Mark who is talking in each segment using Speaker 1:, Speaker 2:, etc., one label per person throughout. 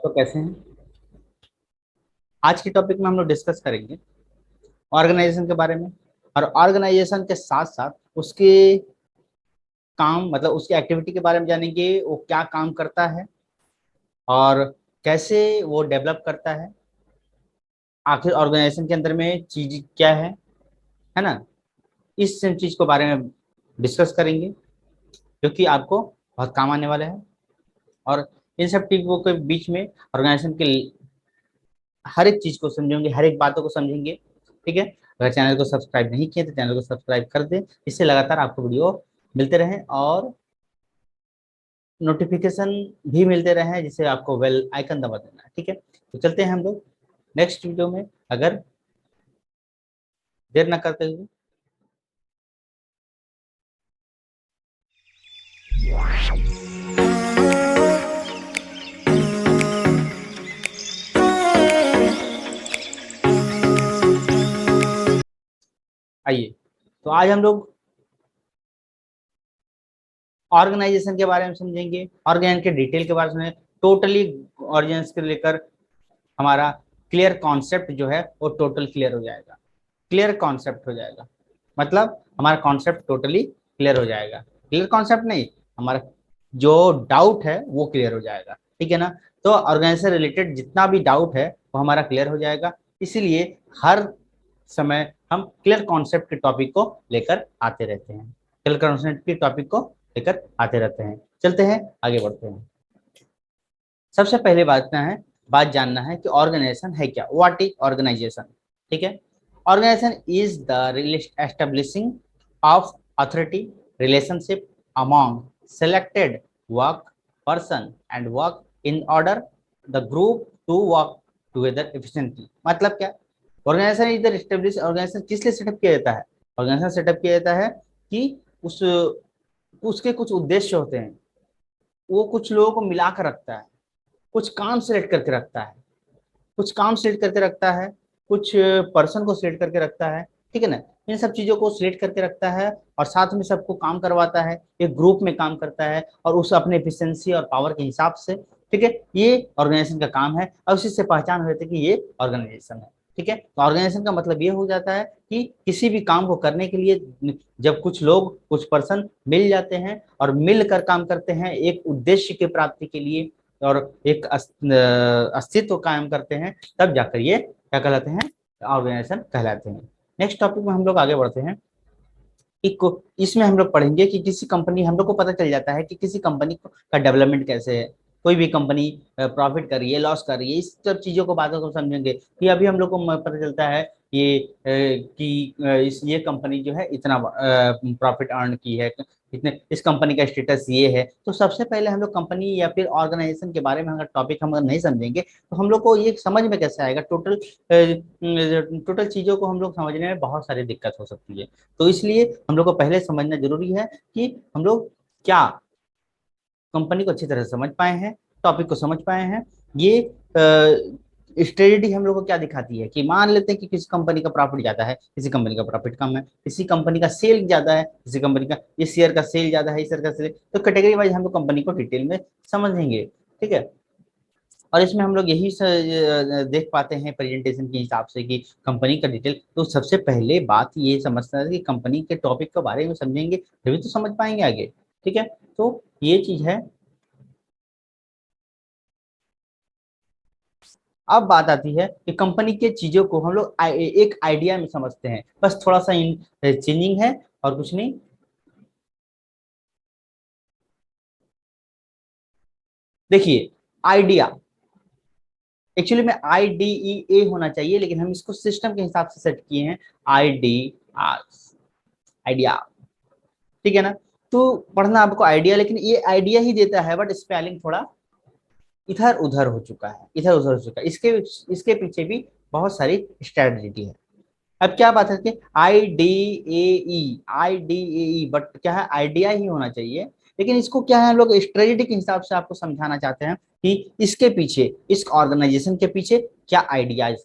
Speaker 1: तो कैसे हैं? आज के टॉपिक में हम लोग डिस्कस करेंगे ऑर्गेनाइजेशन के बारे में। और ऑर्गेनाइजेशन के साथ साथ उसके काम मतलब उसकी एक्टिविटी के बारे में जानेंगे, वो क्या काम करता है और कैसे वो डेवलप करता है। आखिर ऑर्गेनाइजेशन के अंदर में चीज क्या है ना। इस चीज के बारे में डिस्कस करेंगे जो कि आपको बहुत काम आने वाला है। और इन सब चीजों के बीच में ऑर्गेनाइजेशन के हर एक चीज को समझेंगे, हर एक बातों को समझेंगे। ठीक है। अगर चैनल को सब्सक्राइब नहीं किए तो चैनल को सब्सक्राइब कर दें, इससे लगातार आपको वीडियो मिलते रहें और नोटिफिकेशन भी मिलते रहें, जिससे आपको बेल आइकन दबा देना है। ठीक है, तो चलते हैं हम लोग नेक्स्ट वीडियो में, अगर देर ना करते हुए। आइए, तो आज हम लोग ऑर्गेनाइजेशन के बारे में समझेंगे, ऑर्गेनाइजेशन के डिटेल के बारे में टोटली। ऑर्गेनाइजेशन के लेकर हमारा क्लियर कॉन्सेप्ट जो है वो टोटल क्लियर हो जाएगा। क्लियर कॉन्सेप्ट हो जाएगा मतलब हमारा कॉन्सेप्ट टोटली क्लियर हो जाएगा। क्लियर कॉन्सेप्ट नहीं, हमारा जो डाउट है वो क्लियर हो जाएगा। ठीक है ना। तो ऑर्गेनाइजेशन रिलेटेड जितना भी डाउट है वो हमारा क्लियर हो जाएगा। इसीलिए हर समय हम क्लियर कॉन्सेप्ट के टॉपिक को लेकर आते रहते हैं, क्लियर कॉन्सेप्ट के टॉपिक को लेकर आते रहते हैं। चलते हैं, आगे बढ़ते हैं। सबसे पहले बात जानना है कि ऑर्गेनाइजेशन है क्या। What is organization? ठीक है। Organization is the establishing of authority relationship among selected work person and work in order the group to work together efficiently. मतलब क्या? Organization is the establish organization किस लिए सेटअप किया जाता है? ऑर्गेनाइजेशन सेटअप किया जाता है कि उस उसके कुछ उद्देश्य होते हैं। वो कुछ लोगों को मिला कर रखता है, कुछ काम सिलेक्ट करके रखता है, कुछ काम सिलेक्ट करके रखता है, कुछ पर्सन को सिलेक्ट करके रखता है। ठीक है ना। इन सब चीजों को सिलेक्ट करके रखता है और साथ में सबको काम करवाता है, एक ग्रुप में काम करता है और उस अपने एफिशिएंसी और पावर के हिसाब से। ठीक है, ये ऑर्गेनाइजेशन का काम है और उसी से पहचान हो जाती है कि ये ऑर्गेनाइजेशन है। ठीक है, तो ऑर्गेनाइजेशन का मतलब ये हो जाता है कि किसी भी काम को करने के लिए जब कुछ लोग, कुछ पर्सन मिल जाते हैं और मिलकर काम करते हैं एक उद्देश्य की प्राप्ति के लिए और एक अस्तित्व कायम करते हैं, तब जाकर ये क्या कहलाते हैं? ऑर्गेनाइजेशन कहलाते हैं। नेक्स्ट टॉपिक में हम लोग आगे बढ़ते हैं। इसमें हम लोग पढ़ेंगे कि किसी कंपनी, हम लोग को पता चल जाता है कि किसी कंपनी का डेवलपमेंट कैसे है। कोई भी कंपनी प्रॉफिट कर रही है, लॉस कर रही है, इस सब चीजों को, बातों को समझेंगे कि अभी हम लोग को पता चलता है इस ये कंपनी जो है इतना प्रॉफिट अर्न की है, इतने, इस कंपनी का स्टेटस ये है। तो सबसे पहले हम लोग कंपनी या फिर ऑर्गेनाइजेशन के बारे में अगर टॉपिक हम अगर नहीं समझेंगे तो हम लोग को ये समझ में कैसे आएगा? टोटल चीजों को हम लोग समझने में बहुत सारी दिक्कत हो सकती है। तो इसलिए हम लोग को पहले समझना जरूरी है कि हम लोग क्या कंपनी को अच्छी तरह से समझ पाए हैं, टॉपिक को समझ पाए हैं। ये स्ट्रेटजी हम लोग को क्या दिखाती है कि मान लेते हैं कि किसी कंपनी का प्रॉफिट ज्यादा है, किसी कंपनी का प्रॉफिट कम है, किसी कंपनी का सेल ज्यादा है, किसी कंपनी का इस शेयर का सेल ज्यादा है, इस शेयर का सेल, तो कैटेगरी वाइज हम लोग कंपनी को डिटेल में समझेंगे। ठीक है। और इसमें हम लोग यही देख पाते हैं प्रेजेंटेशन के हिसाब से कि कंपनी का डिटेल। तो सबसे पहले बात ये समझना है कि कंपनी के टॉपिक के बारे में समझेंगे तभी तो समझ पाएंगे आगे। ठीक है, तो ये चीज है। अब बात आती है कि कंपनी के चीजों को हम लोग एक आइडिया में समझते हैं, बस थोड़ा सा चेंजिंग है और कुछ नहीं। देखिए, आइडिया एक्चुअली में IDEA होना चाहिए, लेकिन हम इसको सिस्टम के हिसाब से सेट किए हैं IDR, आइडिया। ठीक है ना। तो पढ़ना आपको आइडिया, लेकिन ये आइडिया ही देता है बट स्पेलिंग थोड़ा इधर उधर हो चुका है, इधर उधर हो चुका है। इसके इसके पीछे भी बहुत सारी स्ट्रेटजी है। अब क्या बात है कि I D A E but क्या है? आइडिया ही होना चाहिए, लेकिन इसको क्या है, हम लोग स्ट्रेटजी के हिसाब से आपको समझाना चाहते हैं कि इसके पीछे, इस ऑर्गेनाइजेशन के पीछे क्या आइडियाज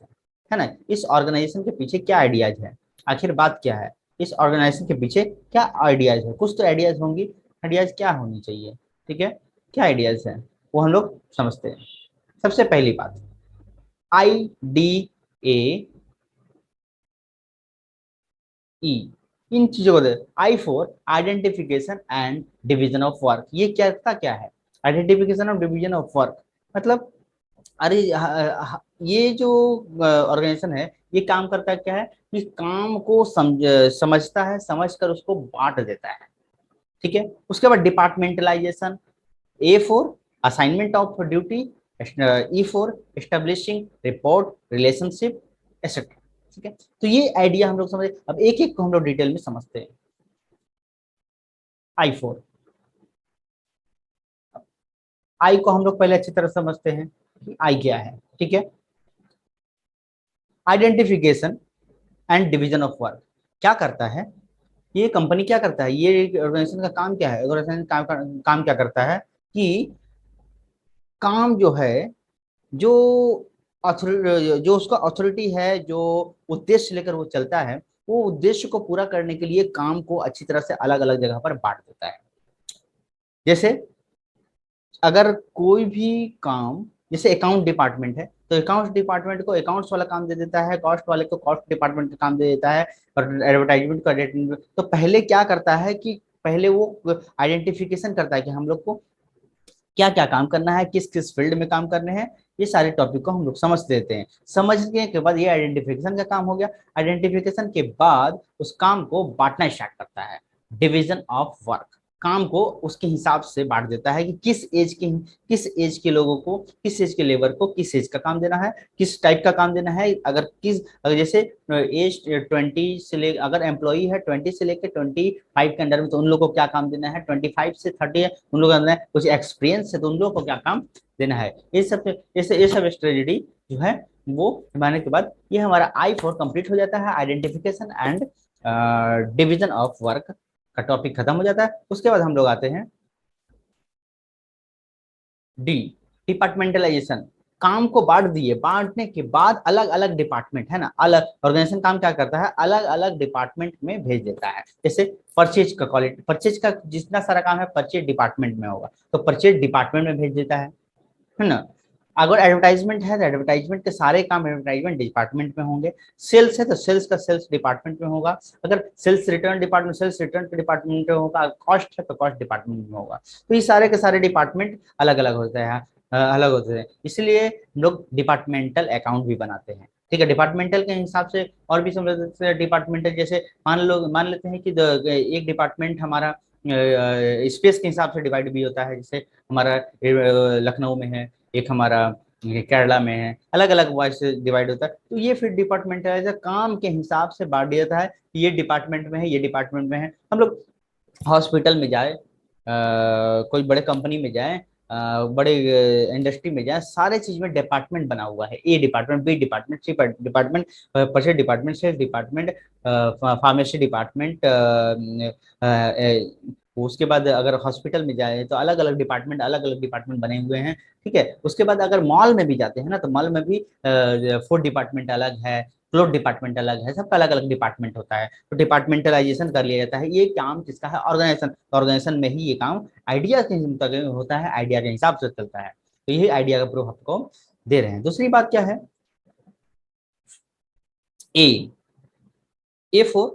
Speaker 1: है ना। इस ऑर्गेनाइजेशन के पीछे क्या आइडियाज है, आखिर बात क्या है? इस ऑर्गेनाइजेशन के पीछे क्या आइडियाज है? कुछ तो आइडियाज होंगी, आइडियाज क्या होनी चाहिए? ठीक है, क्या आइडियाज है वो हम लोग समझते हैं। सबसे पहली बात, IDAE, इन चीजों को दे। I4 identification and division of work, ये क्या है? Identification of division of work मतलब, अरे ये जो ऑर्गेनाइजेशन है, ये काम करता है क्या है कि काम को समझता है, समझकर उसको बांट देता है। ठीक है, उसके बाद departmentalisation, A4 assignment of duty, E4 establishing report relationship etcetera. ठीक है, तो ये आइडिया हम लोग समझे। अब एक एक को हम लोग डिटेल में समझते हैं। I4, आई को हम लोग पहले अच्छी तरह समझते हैं कि आई क्या है। ठीक है, identification and division of work क्या करता है? ये कंपनी क्या करता है, ये ऑर्गेनाइजेशन का काम क्या है? ऑर्गेनाइजेशन काम क्या करता है कि काम जो है, जो जो उसका अथॉरिटी है, जो उद्देश्य लेकर वो चलता है, वो उद्देश्य को पूरा करने के लिए काम को अच्छी तरह से अलग अलग जगह पर बांट देता है। जैसे अगर कोई भी काम, जैसे अकाउंट डिपार्टमेंट है, तो अकाउंट्स डिपार्टमेंट को अकाउंट्स वाला काम दे देता है, कॉस्ट वाले को कॉस्ट डिपार्टमेंट का काम दे देता है, और एडवर्टाइजमेंट का तो पहले क्या करता है कि पहले वो आइडेंटिफिकेशन करता है कि हम लोग को क्या क्या काम करना है, किस किस फील्ड में काम करने हैं। ये सारे टॉपिक को हम लोग समझ लेते हैं। समझने के बाद ये आइडेंटिफिकेशन का काम हो गया। आइडेंटिफिकेशन के बाद उस काम को बांटना स्टार्ट करता है, डिवीजन ऑफ वर्क। काम को उसके हिसाब से बांट देता है कि किस एज के लोगों को, किस एज के लेबर को किस एज का काम देना है, किस टाइप का काम देना है। अगर जैसे एज 20 से ले, अगर एम्प्लॉई है 20 से लेकर 25 के अंदर में, तो उन लोगों को क्या काम देना है। 25 से 30 है, उन लोगों ने कुछ एक्सपीरियंस है, तो उन लोगों को क्या काम देना है। ये सब स्ट्रेटजी जो है वो बनाने के बाद ये हमारा I4 कंप्लीट हो जाता है। Identification and division of work का टॉपिक खत्म हो जाता है। उसके बाद हम लोग आते हैं डी, डिपार्टमेंटलाइजेशन। काम को बांट दिए, बांटने के बाद अलग अलग डिपार्टमेंट है ना, अलग ऑर्गेनाइजेशन काम क्या करता है, अलग अलग डिपार्टमेंट में भेज देता है। जैसे परचेज का, क्वालिटी परचेज का जितना सारा काम है परचेज डिपार्टमेंट में होगा, तो परचेज डिपार्टमेंट में भेज देता है ना। अगर एडवर्टाइजमेंट है तो एडवर्टाइजमेंट के सारे काम एडवर्टाइजमेंट डिपार्टमेंट में होंगे। सेल्स है तो सेल्स का सेल्स डिपार्टमेंट में होगा। अगर sales return department, sales return के डिपार्टमेंट में होगा। कॉस्ट है तो कॉस्ट डिपार्टमेंट में होगा। तो ये सारे के सारे डिपार्टमेंट अलग अलग होते हैं, अलग होते हैं। इसलिए हम लोग डिपार्टमेंटल अकाउंट भी बनाते हैं। ठीक है, डिपार्टमेंटल के हिसाब से और भी समझ सकते हैं। डिपार्टमेंटल जैसे मान लेते हैं कि एक डिपार्टमेंट हमारा स्पेस के हिसाब से डिवाइड भी होता है। जैसे हमारा लखनऊ में है, एक हमारा ये केरला में है, अलग अलग वॉइस से डिवाइड होता है। तो ये फिर डिपार्टमेंटलाइज काम के हिसाब से बांट दिया जाता है, ये डिपार्टमेंट में है, ये डिपार्टमेंट में है। हम लोग हॉस्पिटल में जाए, कोई बड़े कंपनी में जाए, बड़े इंडस्ट्री में जाए, सारे चीज में डिपार्टमेंट बना हुआ है। A department, B department, C department, purchase department, sales department, pharmacy department. उसके बाद अगर हॉस्पिटल में जाए तो अलग अलग डिपार्टमेंट, अलग अलग डिपार्टमेंट बने हुए हैं। ठीक है, उसके बाद अगर मॉल में भी जाते हैं ना, तो मॉल में भी फूड डिपार्टमेंट अलग है, क्लोथ डिपार्टमेंट अलग है, सबका अलग अलग डिपार्टमेंट होता है। तो डिपार्टमेंटलाइजेशन कर लिया जाता है। ये काम किसका है, ऑर्गेनाइजेशन। ऑर्गेनाइजेशन में ही ये काम आइडिया के होता है, आइडिया के हिसाब से चलता है। तो यही आइडिया का प्रूफ आपको दे रहे हैं। दूसरी बात क्या है, ए, A4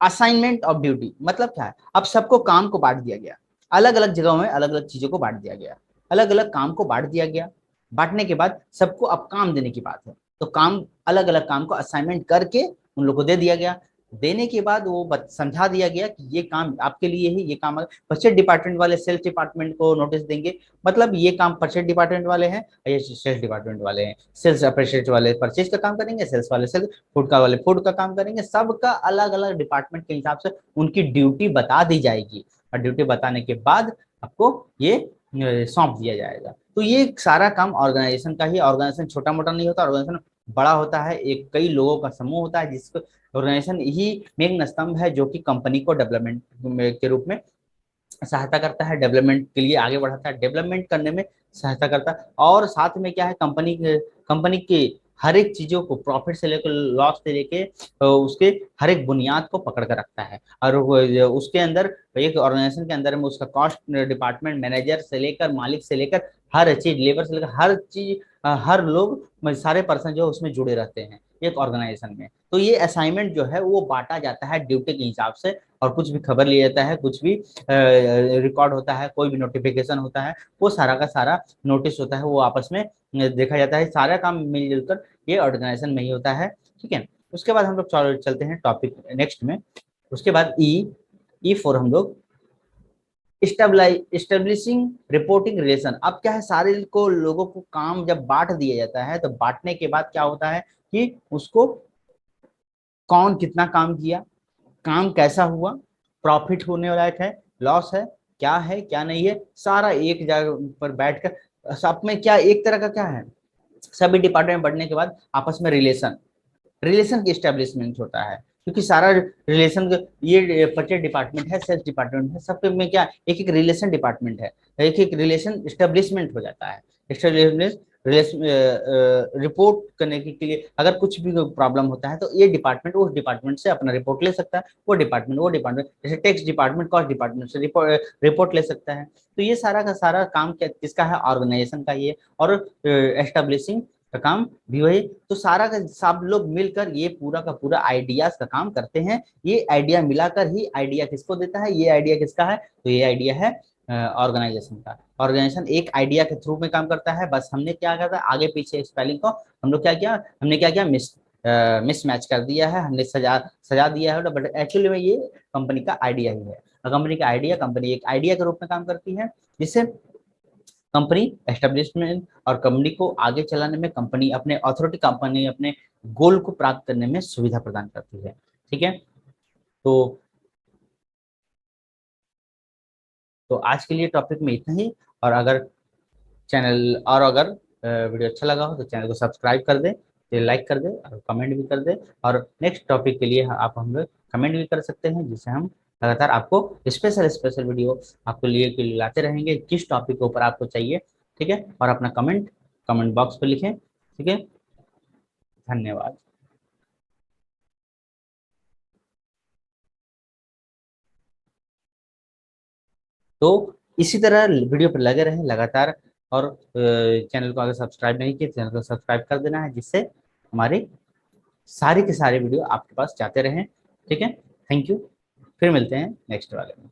Speaker 1: असाइनमेंट ऑफ ड्यूटी। मतलब क्या है, अब सबको काम को बांट दिया गया, अलग अलग जगहों में अलग अलग चीजों को बांट दिया गया, अलग अलग काम को बांट दिया गया। बांटने के बाद सबको अब काम देने की बात है, तो काम, अलग अलग काम को असाइनमेंट करके उन लोगों को दे दिया गया। देने के बाद वो समझा दिया गया कि ये काम आपके लिए है, ये काम परचेज डिपार्टमेंट वाले सेल्स डिपार्टमेंट को नोटिस देंगे, मतलब ये काम परचेज डिपार्टमेंट वाले हैं, ये सेल्स डिपार्टमेंट वाले हैं। सेल्स अप्रेशिएट वाले परचेज का काम करेंगे, सेल्स वाले सेल्स, फूड का वाले फूड का काम करेंगे। सबका अलग अलग डिपार्टमेंट के हिसाब से उनकी ड्यूटी बता दी जाएगी, और ड्यूटी बताने के बाद आपको ये सौंप दिया जाएगा। तो ये सारा काम ऑर्गेनाइजेशन का ही। ऑर्गेनाइजेशन छोटा मोटा नहीं होता, ऑर्गेनाइजेशन बड़ा होता है, एक कई लोगों का समूह होता है, जिसको ऑर्गेनाइजेशन ही मेन स्तंभ है, जो कि कंपनी को डेवलपमेंट के रूप में सहायता करता है, डेवलपमेंट के लिए आगे बढ़ाता है, डेवलपमेंट करने में सहायता करता है। और साथ में क्या है, कंपनी के हर एक चीजों को, प्रॉफिट से लेकर लॉस से लेके उसके हर एक बुनियाद को पकड़ कर रखता है। और उसके अंदर, एक ऑर्गेनाइजेशन के अंदर में उसका कॉस्ट डिपार्टमेंट, मैनेजर से लेकर मालिक से लेकर हर चीज, लेबर से लेकर हर चीज, हर लोग, सारे पर्सन जो है उसमें जुड़े रहते हैं एक ऑर्गेनाइजेशन में। तो ये असाइनमेंट जो है वो बांटा जाता है ड्यूटी के हिसाब से, और कुछ भी खबर लिया जाता है, कुछ भी रिकॉर्ड होता है, कोई भी नोटिफिकेशन होता है, वो सारा का सारा नोटिस होता है, वो आपस में देखा जाता है। सारा काम मिलजुल कर ये ऑर्गेनाइजेशन में ही होता है। ठीक है, उसके बाद हम लोग चलते हैं टॉपिक नेक्स्ट में। उसके बाद ई फॉर हम लोग स्टेब्लिशिंग रिपोर्टिंग रिलेशन। अब क्या है, सारे को लोगों को काम जब बांट दिया जाता है, तो बांटने के बाद क्या होता है कि उसको कौन कितना काम किया, काम कैसा हुआ, प्रॉफिट होने वाला है, लॉस है क्या नहीं है, सारा एक जगह पर बैठकर सब में क्या एक तरह का क्या है, सभी डिपार्टमेंट बढ़ने के बाद आपस में रिलेशन की स्टेब्लिशमेंट होता है। क्योंकि सारा रिलेशन, ये 25 डिपार्टमेंट है, सेल्स डिपार्टमेंट है, सबके में क्या एक एक रिलेशन डिपार्टमेंट है, एक एक रिलेशन स्टेब्लिशमेंट हो जाता है। स्टेब्लिशमेंट रिपोर्ट करने के लिए अगर कुछ भी प्रॉब्लम होता है तो ये डिपार्टमेंट उस डिपार्टमेंट से अपना रिपोर्ट ले सकता है, वो डिपार्टमेंट जैसे टैक्स डिपार्टमेंट कॉस्ट डिपार्टमेंट से रिपोर्ट ले सकता है। तो ये सारा का सारा काम क्या किसका है, ऑर्गेनाइजेशन का ही है। और एस्टेब्लिशिंग का काम भी वही। तो सारा का सब लोग मिलकर ये पूरा का पूरा आइडियाज का काम करते हैं। ये आइडिया मिलाकर ही आइडिया किसको देता है, ये आइडिया किसका है, तो ये आइडिया है ऑर्गेनाइजेशन का। ऑर्गेनाइजेशन एक आइडिया के थ्रू में काम करता है। बस हमने क्या करता है, आगे पीछे स्पेलिंग को हम लोग क्या किया, हमने क्या किया, मिसमैच कर दिया है, हमने सजा सजा दिया है, बट एक्चुअली में ये कंपनी का आइडिया ही है। कंपनी का आइडिया, कंपनी एक आइडिया के रूप में काम करती है, जिससे कंपनी एस्टेब्लिशमेंट और कंपनी को आगे चलाने में, कंपनी अपने अथॉरिटी, कंपनी अपने गोल को प्राप्त करने में सुविधा प्रदान करती है। ठीक है, तो आज के लिए टॉपिक में इतना ही। और अगर वीडियो अच्छा लगा हो तो चैनल को सब्सक्राइब कर दे, लाइक कर दे और कमेंट भी कर दे। और नेक्स्ट टॉपिक के लिए आप हम लोग कमेंट भी कर सकते हैं, जिससे हम लगातार आपको स्पेशल स्पेशल वीडियो आपको लिए के लिए लाते रहेंगे, किस टॉपिक के ऊपर आपको चाहिए। ठीक है, और अपना कमेंट बॉक्स पर लिखें। ठीक है, धन्यवाद। तो इसी तरह वीडियो पर लगे रहें लगातार। और चैनल को अगर सब्सक्राइब नहीं किए, चैनल को सब्सक्राइब कर देना है, जिससे हमारी सारे के सारे वीडियो आपके पास जाते रहें। ठीक है, थैंक यू। फिर मिलते हैं नेक्स्ट वाले में।